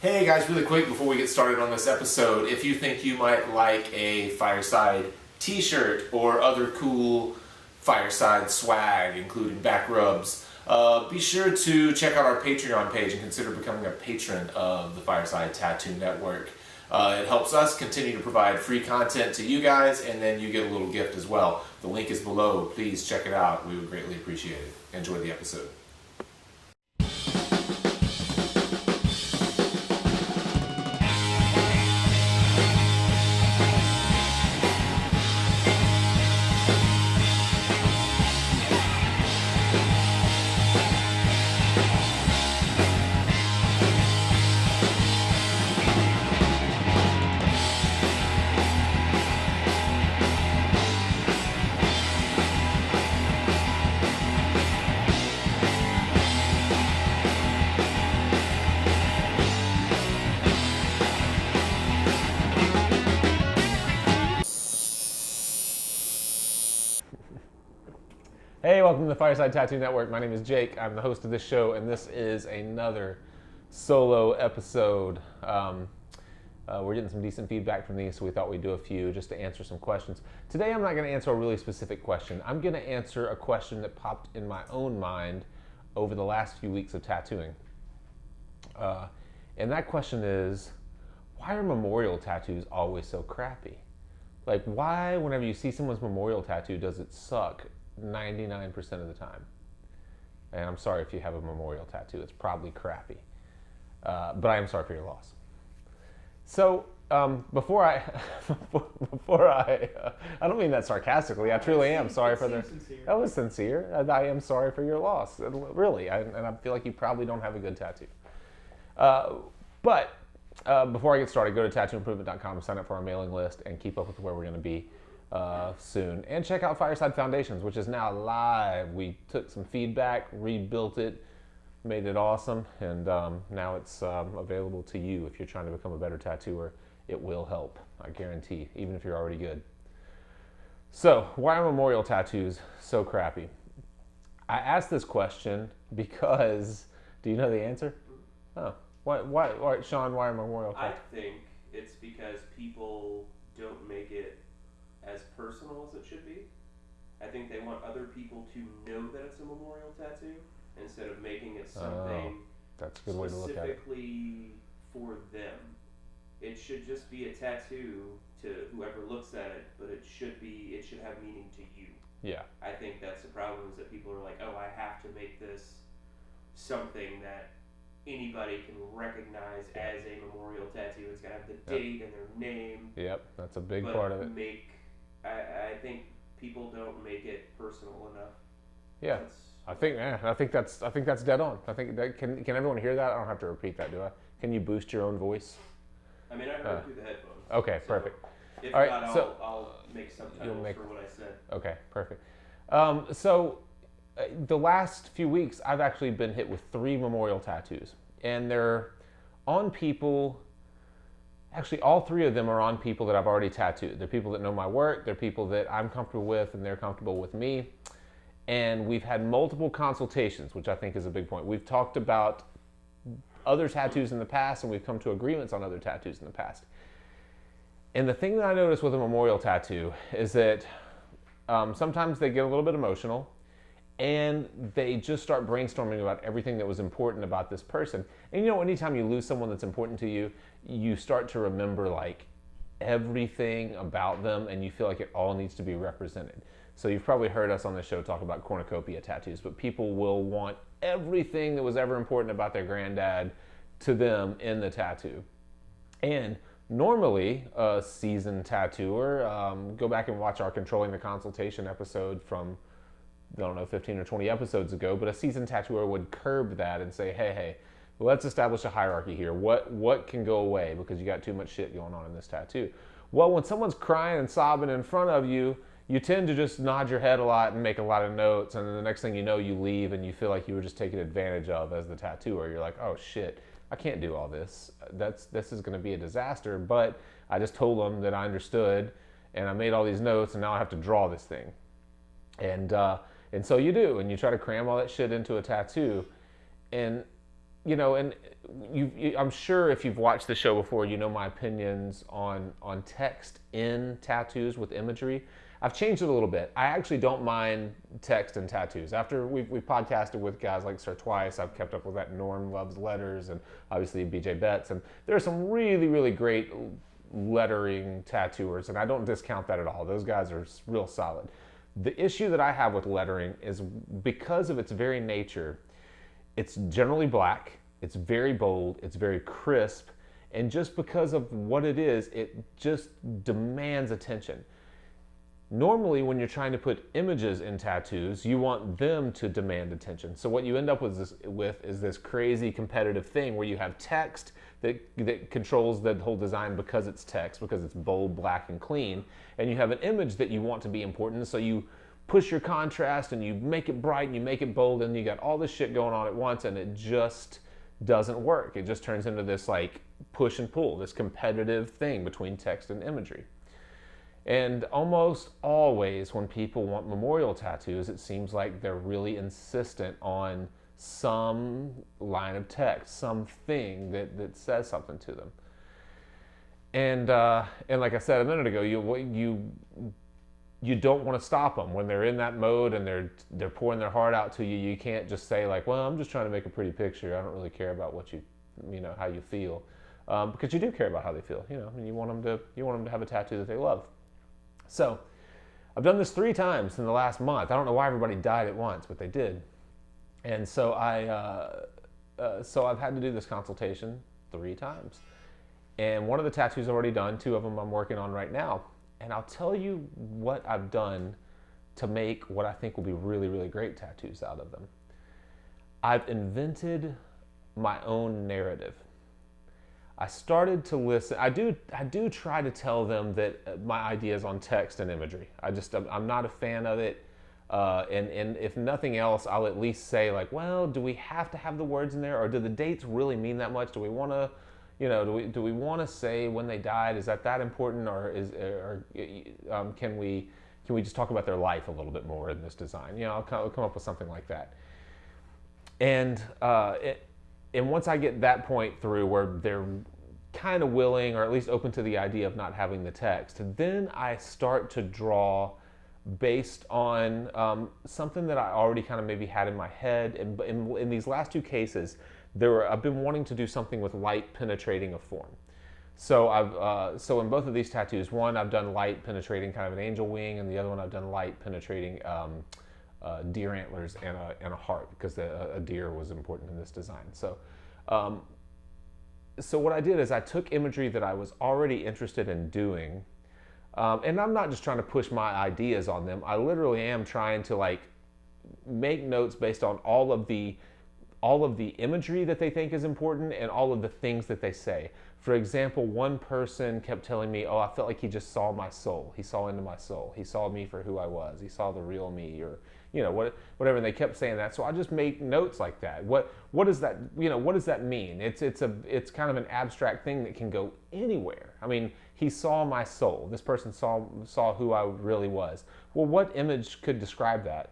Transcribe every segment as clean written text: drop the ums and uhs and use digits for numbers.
Hey guys, really quick before we get started on this episode, if you think you might like a Fireside t-shirt or other cool Fireside swag, including back rubs, be sure to check out our Patreon page and consider becoming a patron of the Fireside Tattoo Network. It helps us continue to provide free content to you guys, and then you get a little gift as well. The link is below. Please check it out. We would greatly appreciate it. Enjoy the episode. Hey, welcome to the Fireside Tattoo Network. My name is Jake. I'm the host of this show, and this is another solo episode. We're getting some decent feedback from these, so we thought we'd do a few just to answer some questions. Today, I'm not going to answer a really specific question. I'm going to answer a question that popped in my own mind over the last few weeks of tattooing. And that question is, why are memorial tattoos always so crappy? Like, why, whenever you see someone's memorial tattoo, does it suck 99% of the time? And I'm sorry if you have a memorial tattoo, it's probably crappy. But I am sorry for your loss. So before I don't mean that sarcastically. I truly am sorry for the. That was sincere. I am sorry for your loss, really. And I feel like you probably don't have a good tattoo. But before I get started, go to tattooimprovement.com, sign up for our mailing list, and keep up with where we're going to be soon. And check out Fireside Foundations, which is now live. We took some feedback, rebuilt it, made it awesome, and now it's available to you. If you're trying to become a better tattooer, it will help, I guarantee, even if you're already good. So, why are memorial tattoos so crappy? I asked this question because, do you know the answer? Oh, why, Sean, why are memorial tattoos? I think it's because people don't make it as personal as it should be. I think they want other people to know that it's a memorial tattoo instead of making it something that's a good way to look at it. Specifically for them. It should just be a tattoo to whoever looks at it, but it should have meaning to you. Yeah. I think that's the problem, is that people are like, oh, I have to make this something that anybody can recognize as a memorial tattoo. It's gotta have the date and their name. Yep, that's a big part of it. I think people don't make it personal enough. Yeah, I think that's dead on. I think that can everyone hear that? I don't have to repeat that, do I? Can you boost your own voice? I mean, I heard it through the headphones. Okay, so perfect. If all right, not, so I'll make subtitles for what I said. Okay, perfect. The last few weeks, I've actually been hit with 3 memorial tattoos, and they're on people. Actually, all 3 of them are on people that I've already tattooed. They're people that know my work. They're people that I'm comfortable with, and they're comfortable with me. And we've had multiple consultations, which I think is a big point. We've talked about other tattoos in the past, and we've come to agreements on other tattoos in the past. And the thing that I noticed with a memorial tattoo is that sometimes they get a little bit emotional, and they just start brainstorming about everything that was important about this person. And anytime you lose someone that's important to you, you start to remember like everything about them, and you feel like it all needs to be represented. So you've probably heard us on the show talk about cornucopia tattoos, but people will want everything that was ever important about their granddad to them in the tattoo. And normally, a seasoned tattooer, go back and watch our Controlling the Consultation episode from, 15 or 20 episodes ago, but a seasoned tattooer would curb that and say, hey, let's establish a hierarchy here. What can go away because you got too much shit going on in this tattoo? Well, when someone's crying and sobbing in front of you, you tend to just nod your head a lot and make a lot of notes, and then the next thing you know, you leave and you feel like you were just taken advantage of as the tattooer. You're like, oh shit, I can't do all this. This is going to be a disaster, but I just told them that I understood, and I made all these notes, and now I have to draw this thing. And so you do, and you try to cram all that shit into a tattoo. And and I'm sure if you've watched the show before, you know my opinions on text in tattoos with imagery. I've changed it a little bit. I actually don't mind text and tattoos. After we've podcasted with guys like Sir Twice, I've kept up with that Norm Loves Letters, and obviously BJ Betts, and there are some really, really great lettering tattooers, and I don't discount that at all. Those guys are real solid. The issue that I have with lettering is because of its very nature, it's generally black, it's very bold, it's very crisp, and just because of what it is, it just demands attention. Normally, when you're trying to put images in tattoos, you want them to demand attention. So what you end up with is this crazy competitive thing where you have text that controls the whole design because it's text, because it's bold, black, and clean, and you have an image that you want to be important, so you push your contrast and you make it bright and you make it bold, and you got all this shit going on at once, and it just doesn't work. It just turns into this like push and pull, this competitive thing between text and imagery. And almost always when people want memorial tattoos, it seems like they're really insistent on some line of text, something that says something to them. And like I said a minute ago, you don't want to stop them when they're in that mode and they're pouring their heart out to you. You can't just say like, well, I'm just trying to make a pretty picture. I don't really care about what how you feel, because you do care about how they feel. And you want them to have a tattoo that they love. So I've done this 3 times in the last month. I don't know why everybody died at once, but they did. And so I've had to do this consultation 3 times. And one of the tattoos I've already done, 2 of them I'm working on right now. And I'll tell you what I've done to make what I think will be really, really great tattoos out of them. I've invented my own narrative. I started to listen. I do try to tell them that my ideas on text and imagery. I'm not a fan of it. And if nothing else, I'll at least say like, well, do we have to have the words in there, or do the dates really mean that much? Do we want to, do we want to say when they died? Is that important, or can we just talk about their life a little bit more in this design? I'll come up with something like that. And once I get that point through where they're kind of willing, or at least open to the idea of not having the text, then I start to draw based on something that I already kind of maybe had in my head. And in these last 2 cases, I've been wanting to do something with light penetrating a form. So so in both of these tattoos, one I've done light penetrating kind of an angel wing, and the other one I've done light penetrating deer antlers and a heart, because a deer was important in this design. So what I did is I took imagery that I was already interested in doing, and I'm not just trying to push my ideas on them. I literally am trying to like make notes based on all of the imagery that they think is important and all of the things that they say. For example, one person kept telling me, oh, I felt like he just saw my soul. He saw into my soul. He saw me for who I was. He saw the real me, or whatever. And they kept saying that. So I just make notes like that. What does that, what does that mean? It's kind of an abstract thing that can go anywhere. I mean, he saw my soul. This person saw who I really was. Well, what image could describe that?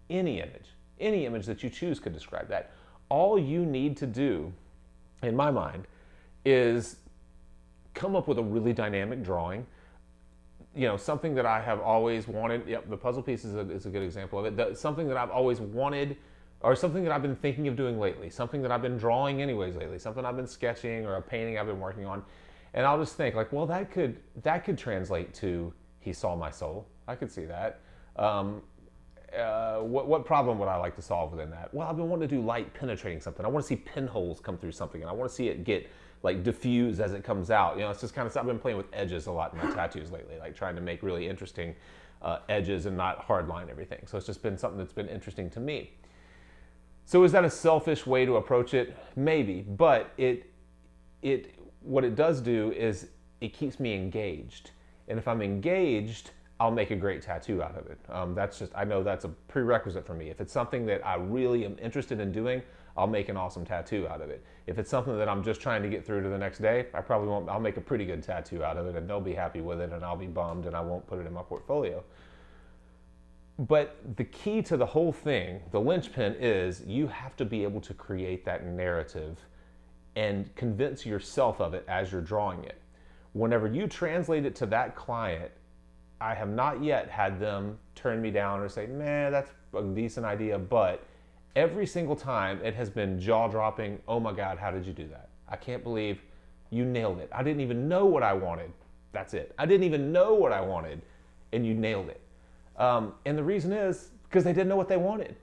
Any image that you choose could describe that. All you need to do, in my mind, is come up with a really dynamic drawing. Something that I have always wanted. Yep, the puzzle piece is a good example of it. Something that I've always wanted, or something that I've been thinking of doing lately. Something that I've been drawing anyways lately. Something I've been sketching, or a painting I've been working on. And I'll just think like, well, that could translate to he saw my soul. I could see that. What problem would I like to solve within that? Well, I've been wanting to do light penetrating something. I want to see pinholes come through something, and I want to see it get like diffused as it comes out. It's just kind of, I've been playing with edges a lot in my tattoos lately, like trying to make really interesting edges and not hardline everything. So it's just been something that's been interesting to me. So is that a selfish way to approach it? Maybe, but what it does do is it keeps me engaged. And if I'm engaged, I'll make a great tattoo out of it. I know that's a prerequisite for me. If it's something that I really am interested in doing, I'll make an awesome tattoo out of it. If it's something that I'm just trying to get through to the next day, I probably won't. I'll make a pretty good tattoo out of it, and they'll be happy with it, and I'll be bummed, and I won't put it in my portfolio. But the key to the whole thing, the linchpin, is you have to be able to create that narrative and convince yourself of it as you're drawing it. Whenever you translate it to that client, I have not yet had them turn me down or say, man, that's a decent idea, but every single time it has been jaw-dropping, oh my God, how did you do that? I can't believe you nailed it. I didn't even know what I wanted. That's it. I didn't even know what I wanted, and you nailed it. And the reason is because they didn't know what they wanted.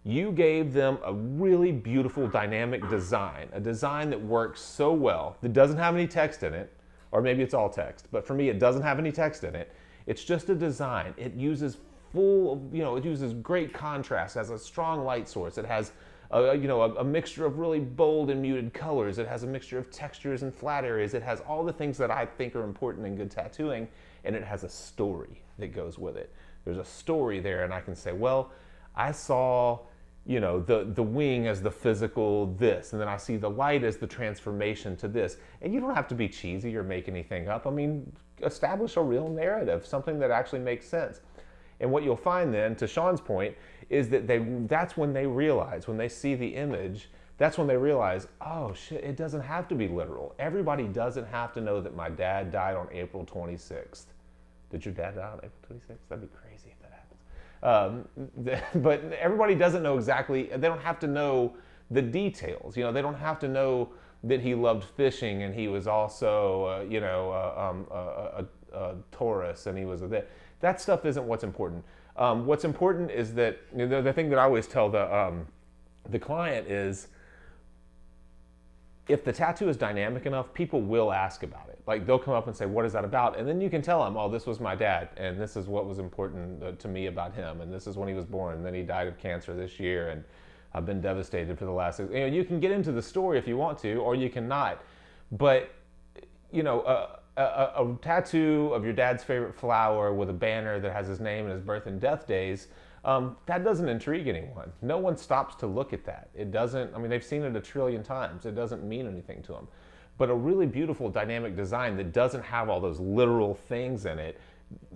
You gave them a really beautiful dynamic design, a design that works so well, that doesn't have any text in it, or maybe it's all text, but for me it doesn't have any text in it. It's just a design. It uses it uses great contrast, has a strong light source, it has a mixture of really bold and muted colors, it has a mixture of textures and flat areas, it has all the things that I think are important in good tattooing, and it has a story that goes with it. There's a story there, and I can say, well, I saw the wing as the physical this, and then I see the light as the transformation to this. And you don't have to be cheesy or make anything up. I mean, establish a real narrative, something that actually makes sense. And what you'll find then, to Sean's point, is that that's when they realize, when they see the image, that's when they realize, oh shit, it doesn't have to be literal. Everybody doesn't have to know that my dad died on April 26th. Did your dad die on April 26th? That'd be crazy if that happens. But everybody doesn't know exactly, they don't have to know the details. They don't have to know that he loved fishing and he was also, a Taurus and he was that stuff isn't what's important. What's important is that, the thing that I always tell the client is, if the tattoo is dynamic enough, people will ask about it. Like, they'll come up and say, what is that about? And then you can tell them, oh, this was my dad, and this is what was important to me about him, and this is when he was born, and then he died of cancer this year, and I've been devastated for the last... You can get into the story if you want to, or you cannot. But, a tattoo of your dad's favorite flower with a banner that has his name and his birth and death days, that doesn't intrigue anyone. No one stops to look at that. It doesn't, they've seen it a trillion times. It doesn't mean anything to them. But a really beautiful dynamic design that doesn't have all those literal things in it,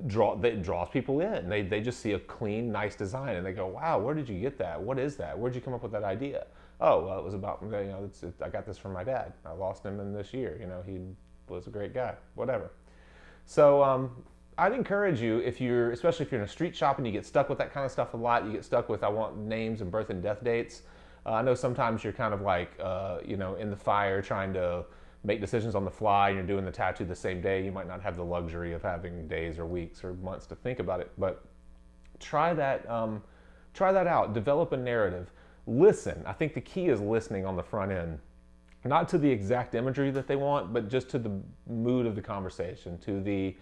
that draws people in. They just see a clean, nice design and they go, wow, where did you get that? What is that? Where'd you come up with that idea? Oh, well, it was about, I got this from my dad. I lost him in this year. He was a great guy, whatever. So, I'd encourage you, especially if you're in a street shop and you get stuck with that kind of stuff a lot, you get stuck with, I want names and birth and death dates. I know sometimes you're kind of like, in the fire trying to make decisions on the fly and you're doing the tattoo the same day. You might not have the luxury of having days or weeks or months to think about it, but try that out. Develop a narrative. Listen. I think the key is listening on the front end. Not to the exact imagery that they want, but just to the mood of the conversation, to the,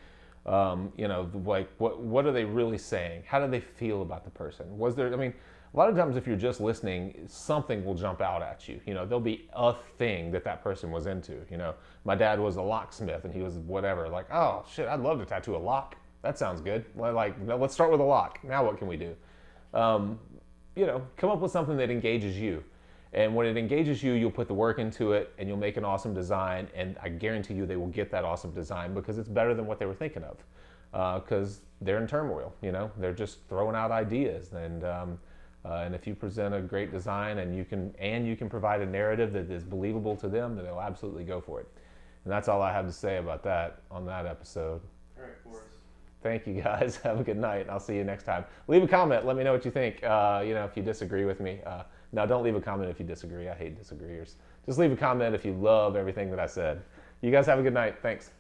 what are they really saying? How do they feel about the person? A lot of times if you're just listening, something will jump out at you. There'll be a thing that person was into. My dad was a locksmith and he was whatever. Like, oh shit, I'd love to tattoo a lock. That sounds good. Let's start with a lock. Now what can we do? Come up with something that engages you. And when it engages you, you'll put the work into it and you'll make an awesome design. And I guarantee you they will get that awesome design because it's better than what they were thinking of. Because they're in turmoil, they're just throwing out ideas. And if you present a great design and you can provide a narrative that is believable to them, then they'll absolutely go for it. And that's all I have to say about that on that episode. All right, Forrest. Thank you guys. Have a good night. And I'll see you next time. Leave a comment. Let me know what you think. If you disagree with me. Now, don't leave a comment if you disagree. I hate disagreeers. Just leave a comment if you love everything that I said. You guys have a good night. Thanks.